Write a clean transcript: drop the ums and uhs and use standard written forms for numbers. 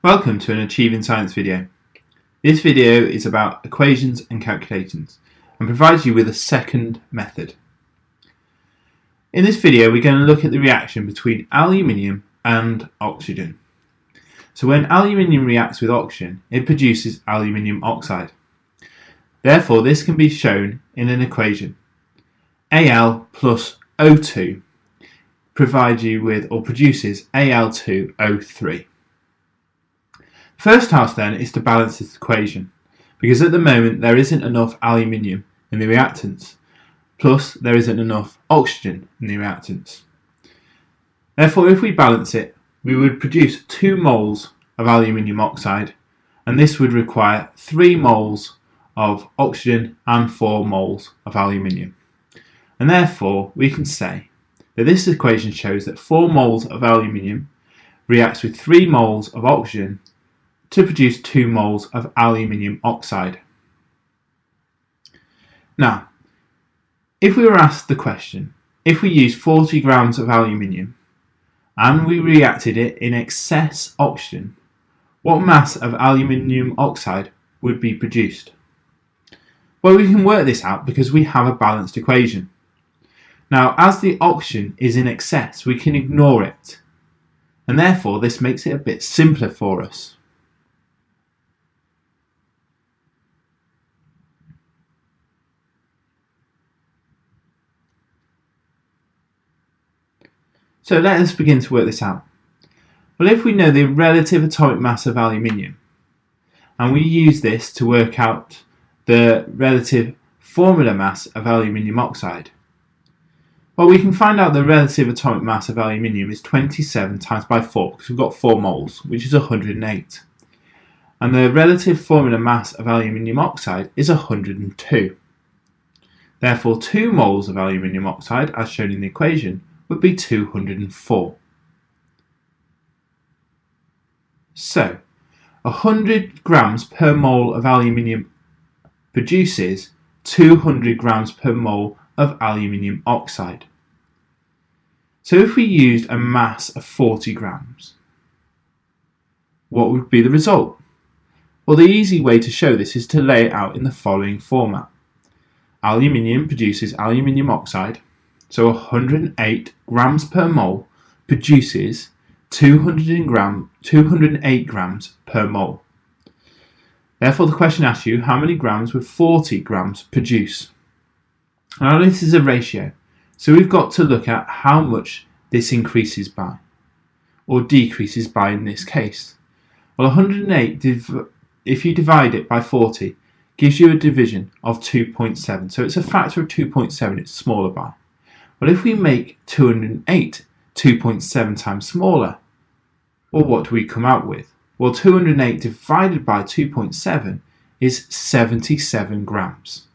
Welcome to an Achieving Science video. This video is about equations and calculations and provides you with a second method. In this video we're going to look at the reaction between aluminium and oxygen. So when aluminium reacts with oxygen, it produces aluminium oxide. Therefore this can be shown in an equation. Al plus O2 provides you with or produces Al2O3. First task then is to balance this equation, because at the moment there isn't enough aluminium in the reactants, plus there isn't enough oxygen in the reactants. Therefore if we balance it, we would produce 2 moles of aluminium oxide, and this would require 3 moles of oxygen and 4 moles of aluminium. And therefore we can say that this equation shows that 4 moles of aluminium reacts with 3 moles of oxygen to produce 2 moles of aluminium oxide. Now, if we were asked the question, if we used 40 grams of aluminium and we reacted it in excess oxygen, what mass of aluminium oxide would be produced? Well, we can work this out because we have a balanced equation. Now, as the oxygen is in excess, we can ignore it, and therefore this makes it a bit simpler for us. So let us begin to work this out. Well, if we know the relative atomic mass of aluminium, and we use this to work out the relative formula mass of aluminium oxide, well, we can find out the relative atomic mass of aluminium is 27 times by 4, because we've got 4 moles, which is 108. And the relative formula mass of aluminium oxide is 102. Therefore, 2 moles of aluminium oxide, as shown in the equation, would be 204. So, 100 grams per mole of aluminium produces 200 grams per mole of aluminium oxide. So if we used a mass of 40 grams, what would be the result? Well, the easy way to show this is to lay it out in the following format. Aluminium produces aluminium oxide, so 108 grams per mole produces 208 grams per mole. Therefore the question asks you, how many grams would 40 grams produce? Now this is a ratio, so we've got to look at how much this increases by, or decreases by in this case. Well, 108, if you divide it by 40, gives you a division of 2.7, so it's a factor of 2.7, it's smaller by. Well, if we make 208 2.7 times smaller, well, what do we come out with? Well, 208 divided by 2.7 is 77 grams.